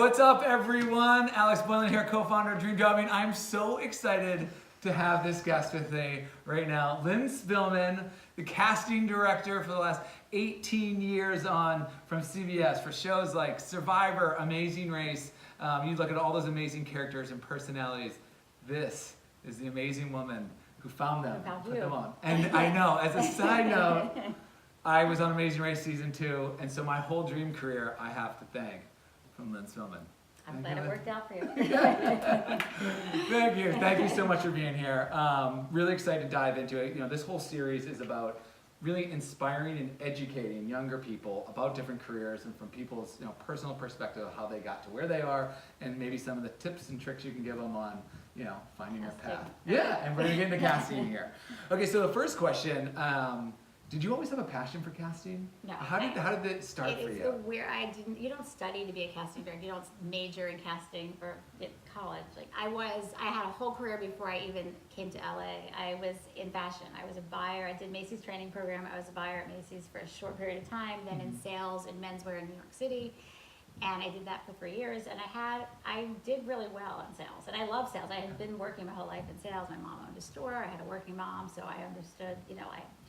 What's up, everyone? Alex Spillman here, co-founder of Dream Jobbing. I'm so excited to have this guest with me right now. Lynne Spillman, the casting director for the last 18 years from CBS for shows like Survivor, Amazing Race. You look at all those amazing characters and personalities. This is the amazing woman who found them, put them on. And I know, as a side note, I was on Amazing Race season 2, and so my whole dream career I have to thank from Lynne Spillman. I'm glad it worked out for you. Thank you. Thank you so much for being here. Really excited to dive into it. You know, this whole series is about really inspiring and educating younger people about different careers and from people's personal perspective of how they got to where they are, and maybe some of the tips and tricks you can give them on finding their path. Yeah, and we're gonna get into casting here. Okay, so the first question. Did you always have a passion for casting? No. How did it start for you? It's where you don't study to be a casting director. You don't major in casting for college. Like I had a whole career before I even came to LA. I was in fashion. I was a buyer. I did Macy's training program. I was a buyer at Macy's for a short period of time, then in sales in menswear in New York City. And I did that for 3 years, and I did really well in sales, and I love sales. I had been working my whole life in sales. My mom owned a store. I had a working mom, so I understood.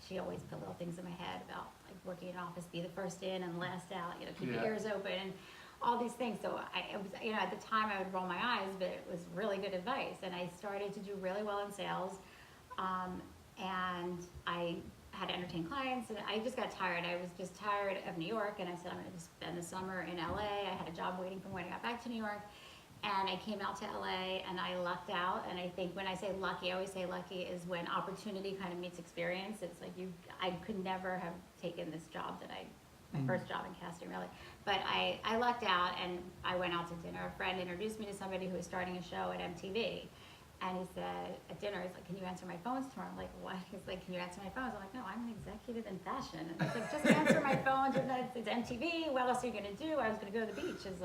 She always put little things in my head about like working in an office, be the first in and last out. Keep your ears open, and all these things. So it was, at the time I would roll my eyes, but it was really good advice, and I started to do really well in sales, and I had to entertain clients, and I just got tired. I was just tired of New York, and I said I'm going to spend the summer in LA. I had a job waiting for when I got back to New York, and I came out to LA, and I lucked out. And I think when I say lucky, I always say lucky is when opportunity kind of meets experience. It's like I could never have taken this job my first job in casting really, but I lucked out, and I went out to dinner. A friend introduced me to somebody who was starting a show at MTV. And he said, at dinner, he's like, can you answer my phones tomorrow? I'm like, what? He's like, can you answer my phones? I'm like, no, I'm an executive in fashion. And he's like, just answer my phones. It's MTV. What else are you going to do? I was going to go to the beach. And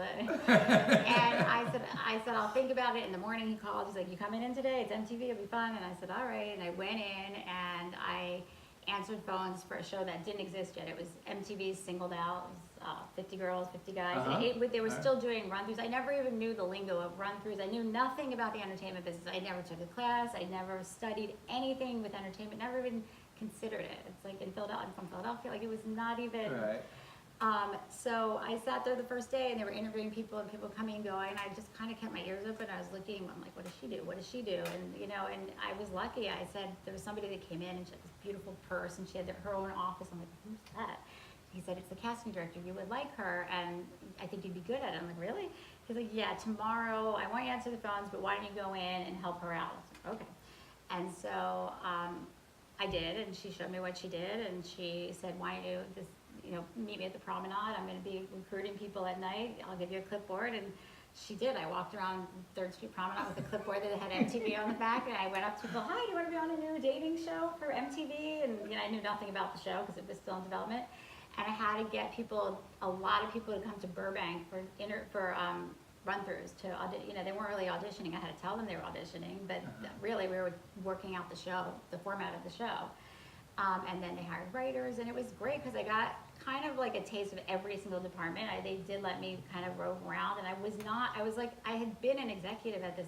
I said, I'll think about it. In the morning, he called. He's like, you coming in today? It's MTV. It'll be fun. And I said, all right. And I went in, and I answered phones for a show that didn't exist yet. It was MTV's Singled Out. It was 50 girls, 50 guys. They were still doing run-throughs. I never even knew the lingo of run-throughs. I knew nothing about the entertainment business. I never took a class. I never studied anything with entertainment. Never even considered it. It's like in Philadelphia. I'm from Philadelphia. Like it was not even. Right. So I sat there the first day, and they were interviewing people, and people coming and going. And I just kind of kept my ears open. I was looking. I'm like, what does she do? What does she do? And and I was lucky. I said there was somebody that came in, and she had this beautiful purse, and she had her own office. I'm like, who's that? He said, it's the casting director. You would like her, and I think you'd be good at it. I'm like, really? He's like, yeah, tomorrow I want you to answer the phones, but why don't you go in and help her out? I was like, okay. And so I did, and she showed me what she did, and she said, why don't you just meet me at the promenade. I'm going to be recruiting people at night. I'll give you a clipboard. And she did. I walked around 3rd Street Promenade with a clipboard that had MTV on the back, and I went up to people, hi, do you want to be on a new dating show for MTV? And I knew nothing about the show because it was still in development. And I had to get a lot of people to come to Burbank for run-throughs to audition. They weren't really auditioning. I had to tell them they were auditioning, but really we were working out the show, the format of the show. And then they hired writers, and it was great because I got kind of like a taste of every single department. They did let me kind of rove around, and I had been an executive at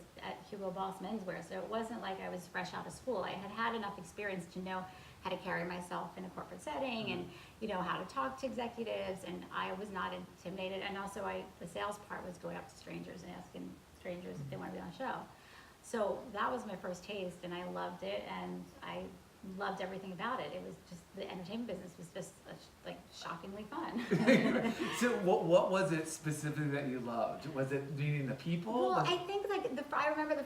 Hugo Boss Menswear, so it wasn't like I was fresh out of school. I had enough experience to know how to carry myself in a corporate setting, and how to talk to executives, and I was not intimidated. And also the sales part was going up to strangers and asking strangers if they want to be on a show. So that was my first taste, and I loved it, and I loved everything about it. It was just, the entertainment business was just like shockingly fun. So what was it specifically that you loved? Was it meeting the people? Well, I think I remember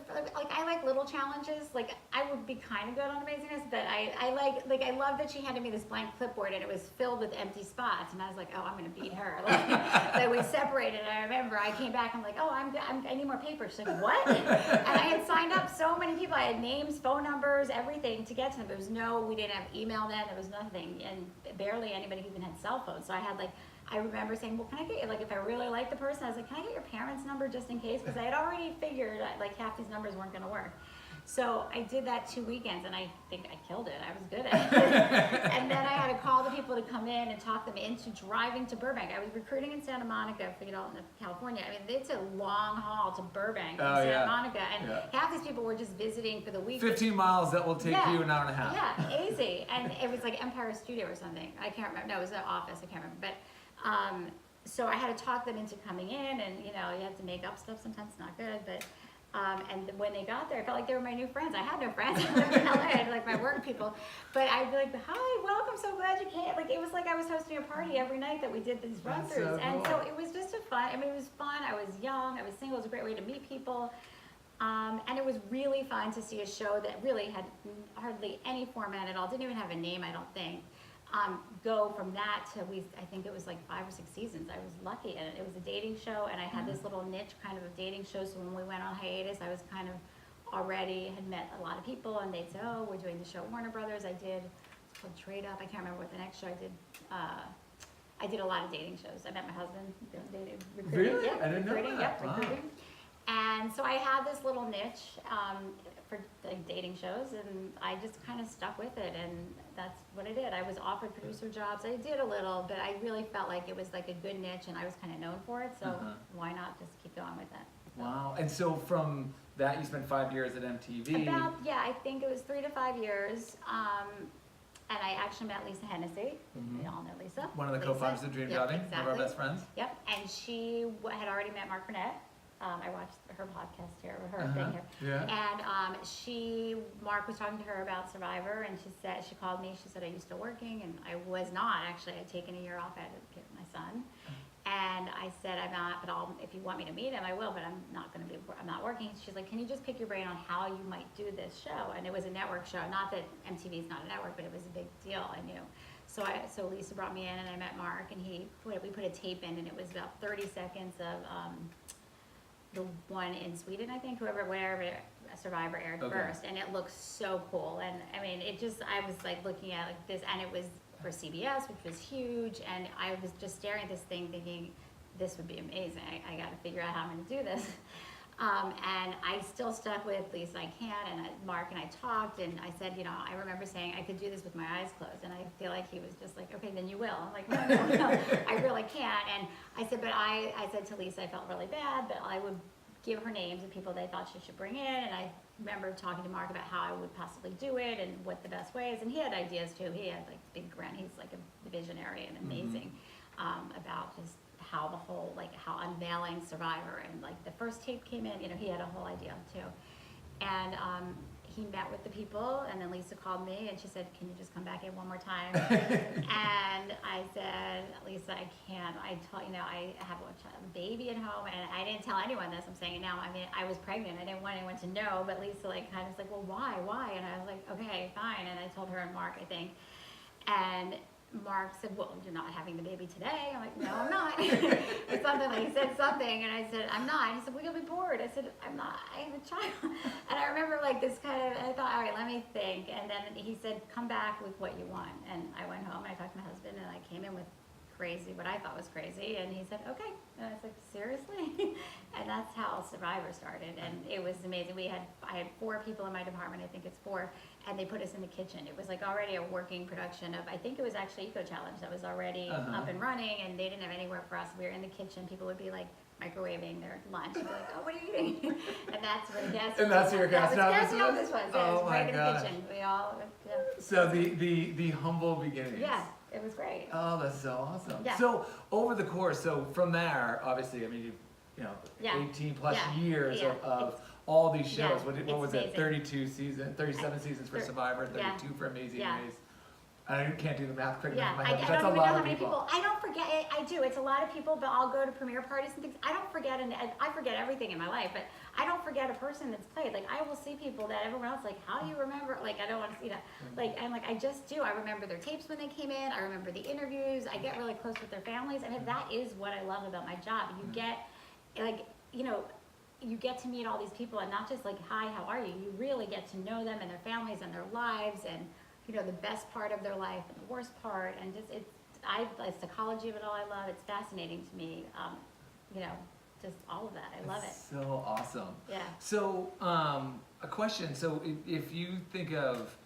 I like little challenges. Like I would be kind of good on Amazingness, but I love that she handed me this blank clipboard, and it was filled with empty spots, and I was like, oh, I'm gonna beat her. Like we separated, and I remember I came back, I'm like, oh, I need more paper. She's like, what? And I had signed up so many people. I had names, phone numbers, everything to get to them. We didn't have email then, there was nothing, and barely anybody even had cell phones. So I remember saying, well, can I get you, if I really like the person, I was like, can I get your parents' number just in case? Because I had already figured half these numbers weren't going to work. So I did that 2 weekends, and I think I killed it. I was good at it. And then I had to call the people to come in and talk them into driving to Burbank. I was recruiting in Santa Monica for California. I mean, it's a long haul to Burbank from Santa Monica, and half these people were just visiting for the week. 15 miles that will take you an hour and a half. Yeah, easy. And it was like Empire Studio or something. I can't remember. No, it was an office. I can't remember. But so I had to talk them into coming in, and you have to make up stuff. Sometimes it's not good, but. And when they got there, I felt like they were my new friends. I had no friends. I lived in LA. I had like my work people. But I'd be like, hi, welcome, so glad you came. Like, it was like I was hosting a party every night that we did these run-throughs. So cool. And so it was just it was fun. I was young. I was single. It was a great way to meet people. And it was really fun to see a show that really had hardly any format at all. Didn't even have a name, I don't think. Go from that to I think it was like 5 or 6 seasons. I was lucky, and it was a dating show, and I had this little niche kind of dating show. So when we went on hiatus, I was kind of already had met a lot of people, and they'd say, "Oh, we're doing the show at Warner Brothers." It's called Trade Up. I can't remember what the next show I did. I did a lot of dating shows. I met my husband doing recruiting. Really? I didn't know that. Yep, recruiting. And so I had this little niche for like dating shows, and I just kind of stuck with it, and that's what I did. I was offered producer jobs. I did a little, but I really felt like it was like a good niche, and I was kind of known for it, so why not just keep going with it? Wow. And so from that, you spent 5 years at MTV. I think it was 3 to 5 years. And I actually met Lisa Hennessy. We all know Lisa. One of the co-founders of Dream Jobbing, exactly. one of our best friends. Yep, and she had already met Mark Burnett. I watched her podcast here, or her thing here. Yeah. And Mark was talking to her about Survivor, and she called me, she said, "Are you still working?" And I was not, actually. I'd taken a year off, I had to get my son. And I said, "I'm not, but if you want me to meet him, I will, but I'm not working." She's like, "Can you just pick your brain on how you might do this show?" And it was a network show, not that MTV is not a network, but it was a big deal, I knew. So Lisa brought me in, and I met Mark, and we put a tape in, and it was about 30 seconds of the one in Sweden, I think, wherever Survivor aired first, and it looked so cool. And I mean, I was like looking at like this, and it was for CBS, which was huge, and I was just staring at this thing thinking, this would be amazing. I got to figure out how I'm going to do this. And I still stuck with Lisa, I can, and Mark and I talked, and I said, I remember saying I could do this with my eyes closed, and I feel like he was just like, okay, then you will. I'm like, no, I really can't. And I said, but I said to Lisa, I felt really bad, but I would give her names of people they thought she should bring in, and I remember talking to Mark about how I would possibly do it and what the best way is, and he had ideas too. He had like big grand, he's like a visionary and amazing about just how the whole, like how unveiling Survivor, and like the first tape came in, he had a whole idea too. And he met with the people, and then Lisa called me and she said, "Can you just come back in one more time?" And I said, "Lisa, I can't. I have a baby at home," and I didn't tell anyone this. I'm saying it now. I mean, I was pregnant. I didn't want anyone to know, but Lisa kind of was like, "Well, why?" And I was like, "Okay, fine." And I told her and Mark, I think, and Mark said, "Well, you're not having the baby today." I'm like, "No, I'm not." Or something like, he said something, and I said, "I'm not." And he said, "Well, you'll be bored." I said, "I'm not. I have a child." And I remember like this I thought, all right, let me think. And then he said, "Come back with what you want." And I went home and I talked to my husband, and I came in with what I thought was crazy. And he said, "Okay." And I was like, "Seriously?" And that's how Survivor started. And it was amazing. I had 4 people in my department. I think it's 4. And they put us in the kitchen. It was like already a working production of, I think it was actually Eco Challenge that was already up and running, and they didn't have anywhere for us. We were in the kitchen. People would be like microwaving their lunch and be like, "Oh, what are you eating?" And that's where the casting. And that's your casting office. Casting office was. It was right in the kitchen. We all. Yeah. So the humble beginnings. Yeah, it was great. Oh, that's so awesome. Yeah. So over the course, from there, obviously, I mean, 18 plus years of all these shows. Yeah, What was it? amazing. 37 seasons for Survivor, 32 for Amazing Race. I can't do the math quick enough in my head, but I that's don't a even lot know how of many people. I don't forget. I do. It's a lot of people, but I'll go to premiere parties and things. I don't forget, and I forget everything in my life, but I don't forget a person that's played. Like, I will see people that everyone else, like, how do you remember? Like, I don't want to, like, I'm like, I just do. I remember their tapes when they came in. I remember the interviews. I get really close with their families. I mean, that is what I love about my job. You get, like, you get to meet all these people, and not just like, "Hi, how are you?" You really get to know them and their families and their lives, and the best part of their life and the worst part, and just the psychology of it all. I love. It's fascinating to me. Just all of that. I love it. So awesome. Yeah. So a question. So if you think of,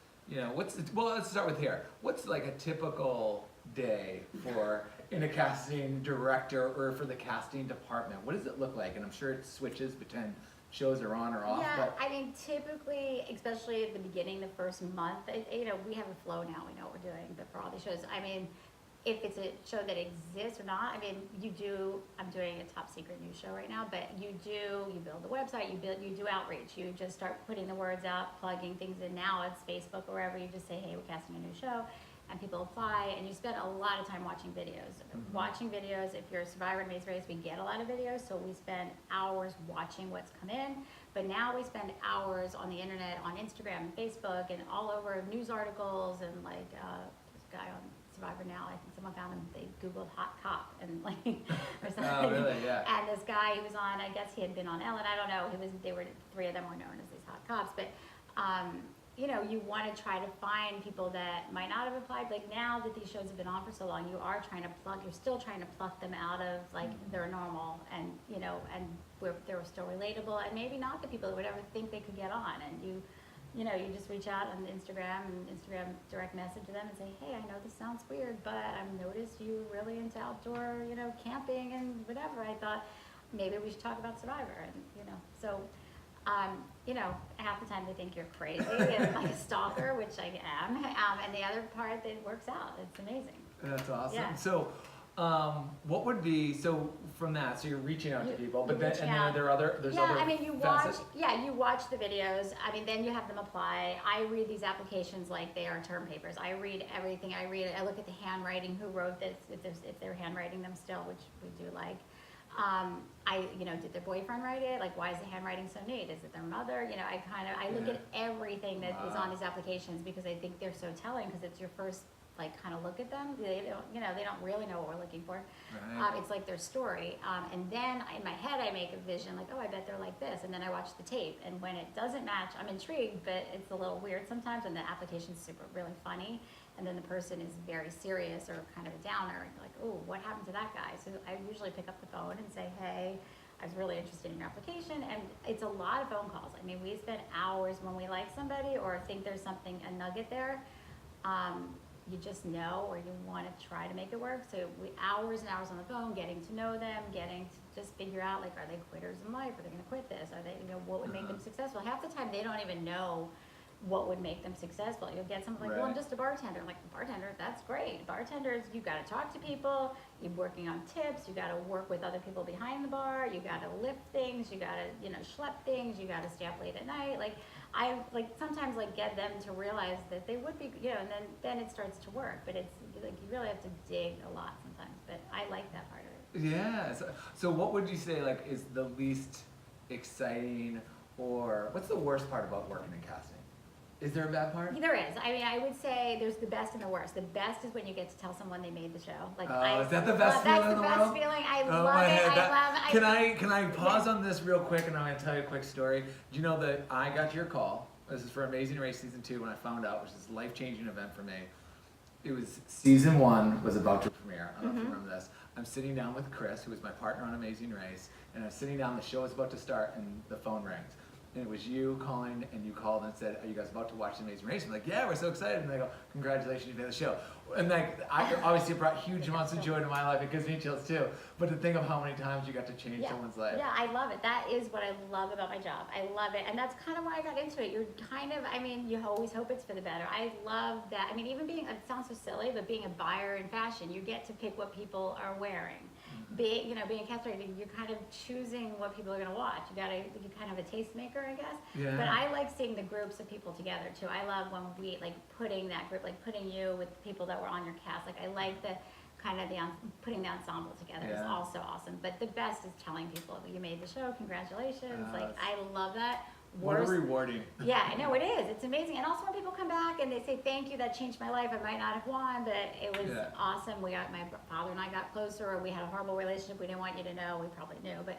well, let's start with here. What's like a typical day for in a casting director or for the casting department? What does it look like? And I'm sure it switches between shows are on or off. Yeah, But I mean, typically, especially at the beginning, the first month, we have a flow now. We know what we're doing, but for all these shows, I mean, if it's a show that exists or not, I mean, I'm doing a top secret news show right now, but you build the website, you do outreach, you just start putting the words out, plugging things in. Now it's Facebook or wherever, you just say, hey, we're casting a new show, and people apply, and you spend a lot of time watching videos. Mm-hmm. Watching videos, if you're a survivor in Amazing Race, we get a lot of videos, so we spend hours watching what's come in, but now we spend hours on the internet, on Instagram and Facebook, and all over news articles, and like, there's a guy on Survivor now, I think someone found him, they Googled hot cop, and like, or something. Oh, really? Yeah. And this guy, he was on, I guess he had been on Ellen, I don't know, three of them were known as these hot cops, but, you want to try to find people that might not have applied. Like now that these shows have been on for so long, you're still trying to pluck them out of like their normal and, and where they were still relatable and maybe not the people that would ever think they could get on. And you just reach out on Instagram and Instagram direct message to them and say, hey, I know this sounds weird, but I've noticed you really into outdoor, camping and whatever. I thought maybe we should talk about Survivor. And, so half the time they think you're crazy and like a stalker, which I am. And the other part, it works out. It's amazing. That's awesome. Yeah. So, what would be, so from that, so you're reaching out to people, but then, and then there's yeah, other I mean, you facets. watch the videos. I mean, then you have them apply. I read these applications like they are term papers. I read everything. I look at the handwriting, who wrote this, if they're handwriting them still, which we do like. Did their boyfriend write it? Like, why is the handwriting so neat? Is it their mother? I look at everything that is on these applications because I think they're so telling because it's your first, kind of look at them. They don't really know what we're looking for. Right. It's like their story. And then in my head, I make a vision like, oh, I bet they're like this. And then I watch the tape. And when it doesn't match, I'm intrigued, but it's a little weird sometimes. And the application's really funny. And then the person is very serious or kind of a downer, and you're like, oh, what happened to that guy? So I usually pick up the phone and say, hey, I was really interested in your application, and it's a lot of phone calls. I mean, we spend hours when we like somebody or think there's a nugget there. You just know, or you want to try to make it work. So hours and hours on the phone, getting to know them, getting to just figure out, like, are they quitters in life? Are they going to quit this? Are they, what would make them successful? Half the time, they don't even know what would make them successful. You'll get someone like, well, I'm just a bartender. I'm like, bartender, that's great. Bartenders, you got to talk to people. You're working on tips. You got to work with other people behind the bar. You got to lift things. You got to, schlep things. You got to stay up late at night. Like, I sometimes get them to realize that they would be, and then it starts to work. But it's like you really have to dig a lot sometimes. But I like that part of it. Yeah. So what would you say is the least exciting, or what's the worst part about working in casting? Is there a bad part? There is. I mean, I would say there's the best and the worst. The best is when you get to tell someone they made the show. Is that the best feeling in the world? That's the best feeling. I love it. Can I pause on this real quick, and I'm going to tell you a quick story. Do you know that I got your call? This is for Amazing Race Season 2 when I found out, which is a life-changing event for me. It was Season 1 was about to premiere. I don't know if you remember this. I'm sitting down with Chris, who was my partner on Amazing Race, and I'm sitting down, the show is about to start, and the phone rings. And it was you calling, and you called and said, are you guys about to watch The Amazing Race? I'm like, yeah, we're so excited. And they go, congratulations, you made the show. And obviously it brought huge amounts of joy to my life. It gives me chills too. But to think of how many times you got to change someone's life. Yeah, I love it. That is what I love about my job. I love it. And that's kind of why I got into it. You're you always hope it's for the better. I love that. I mean, even it sounds so silly, but being a buyer in fashion, you get to pick what people are wearing. Being a castrator, you're kind of choosing what people are going to watch. You kind of have a tastemaker, I guess. Yeah. But I like seeing the groups of people together too. I love when we putting that group, putting you with the people that were on your cast. I like the kind of putting the ensemble together is also awesome. But the best is telling people that you made the show. Congratulations! I love that. What a rewarding. Yeah, I know it is. It's amazing. And also when people come back and they say, thank you, that changed my life. I might not have won, but it was awesome. My father and I got closer, or we had a horrible relationship. We didn't want you to know. We probably knew, but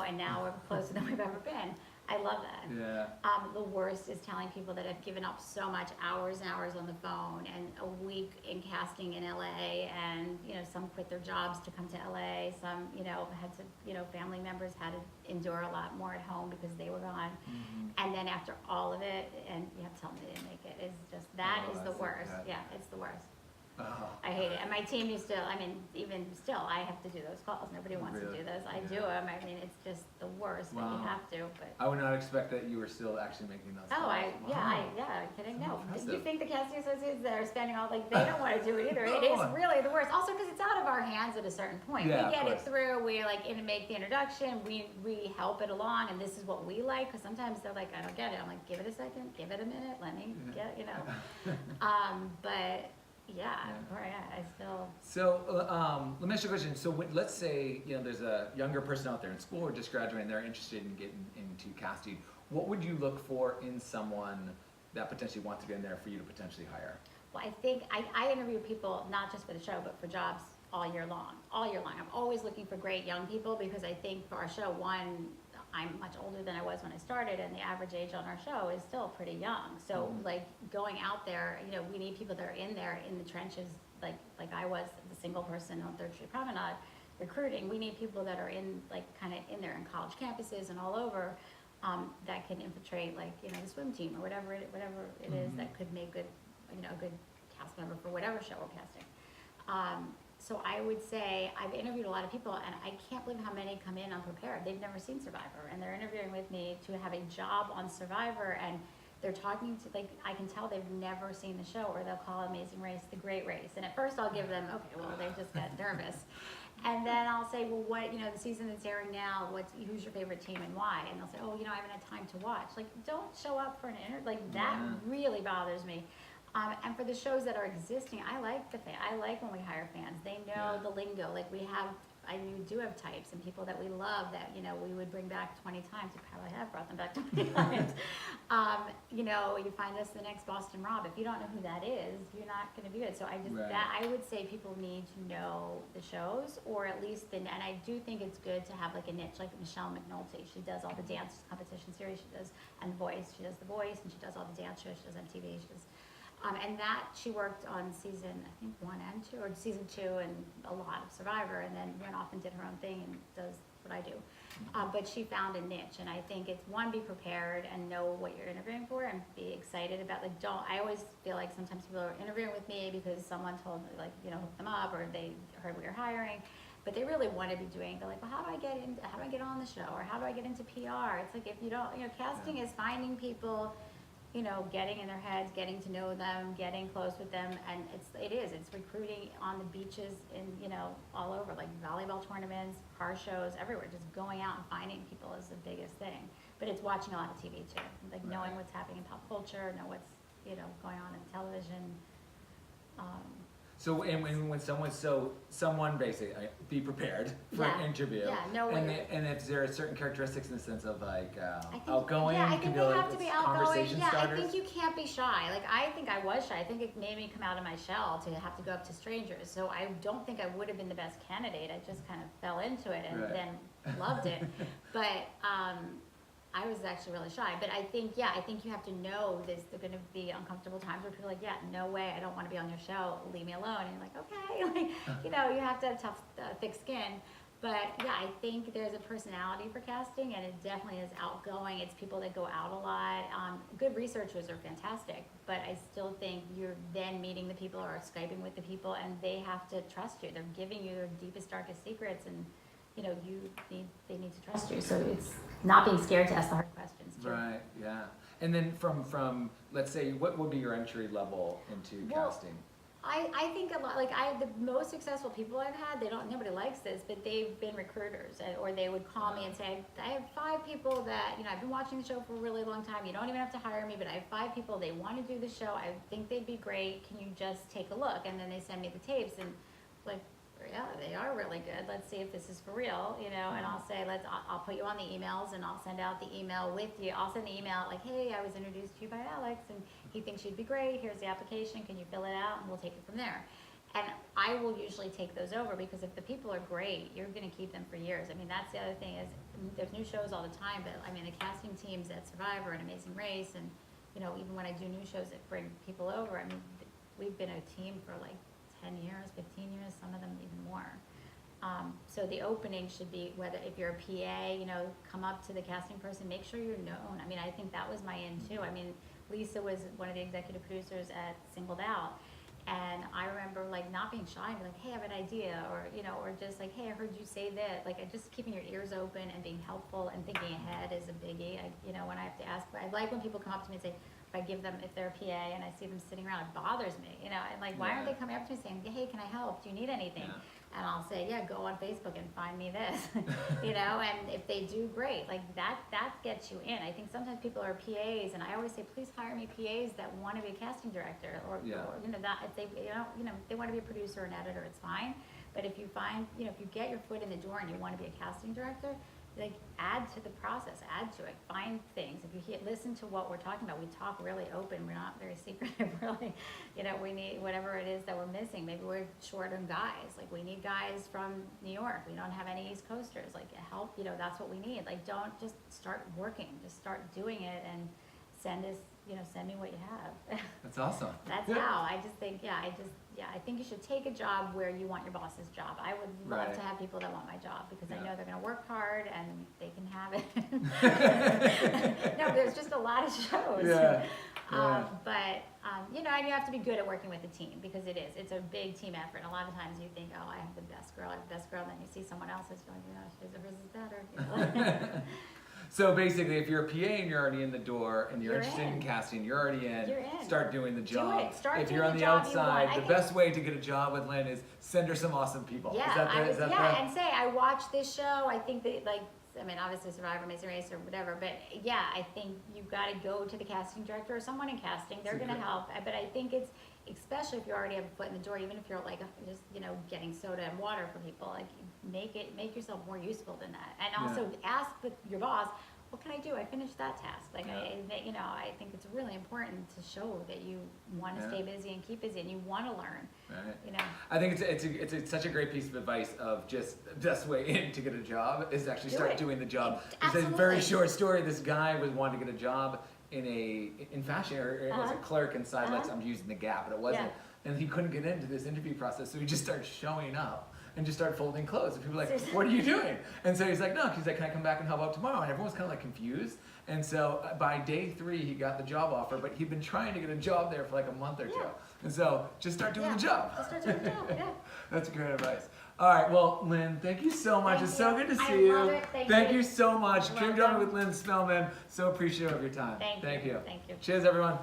and now we're closer than we've ever been. I love that. Yeah. The worst is telling people that have given up so much hours and hours on the phone and a week in casting in LA, and some quit their jobs to come to LA. Some had to family members had to endure a lot more at home because they were gone. And then after all of it, and you have to tell them they didn't make it. It's just that is the worst. Yeah, it's the worst. Oh. I hate it. And my team used to, even still, I have to do those calls. Nobody wants to do those. I do them. It's just the worst that you have to. But I would not expect that you were still actually making those calls. Kidding. So No. impressive. Do you think the casting associates that are spending all, they don't want to do it either. It is really the worst. Also because it's out of our hands at a certain point. Yeah, We get of it course. through. We make the introduction. We help it along, and this is what we like. Because sometimes they're like, I don't get it. I'm like, give it a second, give it a minute, let me get, but. Yeah, I still. So let me ask you a question. So let's say there's a younger person out there in school or just graduating, they're interested in getting into casting. What would you look for in someone that potentially wants to get in there for you to potentially hire? Well, I think I interview people not just for the show, but for jobs all year long. All year long, I'm always looking for great young people because I think for our show, one, I'm much older than I was when I started, and the average age on our show is still pretty young. So like going out there, we need people that are in there in the trenches, like I was the single person on 3rd Street Promenade recruiting. We need people that are kind of in there in college campuses and all over that can infiltrate the swim team or whatever it is that could make good, a good cast member for whatever show we're casting. So I would say I've interviewed a lot of people, and I can't believe how many come in unprepared. They've never seen Survivor, and they're interviewing with me to have a job on Survivor, and they're talking to, I can tell they've never seen the show, or they'll call Amazing Race the Great Race. And at first I'll give them, okay, well, they just got nervous. And then I'll say, well, what, the season that's airing now, who's your favorite team and why? And they'll say, oh, I haven't had time to watch. Don't show up for an interview. That really bothers me. And for the shows that are existing, I like when we hire fans. They know the lingo. We do have types and people that we love that, we would bring back 20 times. We probably have brought them back 20 times. You find us the next Boston Rob. If you don't know who that is, you're not going to be good. So I would say people need to know the shows, or at least, and I do think it's good to have a niche, like Michelle McNulty. She does all the dance competition series. She does, and Voice. She does The Voice, and she does all the dance shows. She does MTV. She does. And that she worked on season, I think 1 and 2, or season 2, and a lot of Survivor, and then went off and did her own thing and does what I do. But she found a niche, and I think it's one, be prepared and know what you're interviewing for, and be excited about. I always feel like sometimes people are interviewing with me because someone told me hook them up, or they heard we were hiring. But they really want to be doing. They're like, well, how do I get on the show, or how do I get into PR? It's like if you don't, casting is finding people. Getting in their heads, getting to know them, getting close with them, and it's recruiting on the beaches and all over, volleyball tournaments, car shows, everywhere. Just going out and finding people is the biggest thing. But it's watching a lot of TV too, knowing what's happening in pop culture, know what's going on in television. So when someone basically be prepared for an interview. Yeah, no way. And if there are certain characteristics in the sense of outgoing, I think they have to be outgoing. conversation starters. I think you can't be shy. I think I was shy. I think it made me come out of my shell to have to go up to strangers. So I don't think I would have been the best candidate. I just kind of fell into it and then loved it. But I was actually really shy, but I think you have to know there are going to be uncomfortable times where people are like, yeah, no way, I don't want to be on your show, leave me alone. And you're like, okay, you have to have tough, thick skin. But yeah, I think there's a personality for casting, and it definitely is outgoing. It's people that go out a lot. Good researchers are fantastic, but I still think you're then meeting the people or Skyping with the people, and they have to trust you. They're giving you their deepest, darkest secrets, and they need to trust you. So it's not being scared to ask the hard questions too. Right. Yeah. And then from let's say, what would be your entry level into casting? I think a lot, the most successful people I've had, nobody likes this, but they've been recruiters, or they would call me and say, I have 5 people that, I've been watching the show for a really long time, you don't even have to hire me, but I have 5 people, they want to do the show, I think they'd be great, can you just take a look? And then they send me the tapes, and yeah, they are really good. Let's see if this is for real, and I'll say, I'll put you on the emails, and I'll send out the email with you. I'll send the email hey, I was introduced to you by Alex, and he thinks you'd be great. Here's the application. Can you fill it out? And we'll take it from there. And I will usually take those over because if the people are great, you're gonna keep them for years. I mean, that's the other thing is, there's new shows all the time, but I mean, the casting teams at Survivor and Amazing Race and, you know, even when I do new shows that bring people over, I mean, we've been a team for like 10 years, 15 years, some of them even more. So the opening should be, whether, if you're a PA, you know, come up to the casting person, make sure you're known. I mean, I think that was my in too. I mean, Lisa was one of the executive producers at Singled Out. And I remember like not being shy and be like, hey, I have an idea, or, you know, or just like, hey, I heard you say that. Like, just keeping your ears open and being helpful and thinking ahead is a biggie. You know, when I have to ask, I like when people come up to me and say, if I give them, if they're a PA and I see them sitting around, it bothers me, you know, and like, why aren't they coming up to me saying, hey, can I help? Do you need anything? And I'll say, yeah, go on Facebook and find me this, you know, and if they do, great. Like that gets you in. I think sometimes people are PAs, and I always say, please hire me PAs that want to be a casting director, or you know, that if they, you know, if they want to be a producer or an editor, it's fine. But if you find, you know, if you get your foot in the door and you want to be a casting director, like add to the process, add to it, find things. If you listen to what we're talking about, we talk really open, we're not very secretive, really. You know, we need whatever it is that we're missing. Maybe we're short on guys. Like we need guys from New York. We don't have any East Coasters. Like help, you know, that's what we need. Like don't just start working, just start doing it and send us, you know, send me what you have. That's awesome. That's how I just think, I think you should take a job where you want your boss's job. I would love to have people that want my job because I know they're gonna work hard and they can have it. No, there's just a lot of shows. But, you know, and you have to be good at working with a team because it's a big team effort. And a lot of times you think, oh, I have the best girl, and then you see someone else who's going, hers is better. You know? So basically, if you're a PA and you're already in the door and you're interested in casting, you're already in. You're in. Start doing the job. Do it. Start if doing you're on the the job you outside, want. the best way to get a job with Lynne is send her some awesome people. Yeah, is that and say I watched this show. I think that I mean, obviously Survivor, Amazing Race, or whatever. But yeah, I think you've got to go to the casting director or someone in casting. They're going to help. But I think it's, especially if you already have a foot in the door, even if you're like just, you know, getting soda and water for people, like make yourself more useful than that. And also ask your boss, what can I do? I finished that task. Like, you know, I think it's really important to show that you want to stay busy and keep busy and you want to learn. Right. You know, I think it's such a great piece of advice of just the best way in to get a job is to actually start doing the job. It's a very short story. This guy was wanting to get a job in fashion, or it was a clerk inside. I'm using the Gap, but it wasn't. And he couldn't get into this interview process, so he just started showing up and just started folding clothes. And people were like, what are you doing? And so he's like, no. He's like, can I come back and help out tomorrow? And everyone was kind of like confused. And so by day 3, he got the job offer, but he'd been trying to get a job there for like a month or two. And so just start doing the job. Just start doing the job, That's great advice. All right, well, Lynne, thank you so much. It's so good to see you. Love it. Thank you so much. Dream Jobbing with Lynne Spillman. So appreciative of your time. Thank you. Cheers, everyone.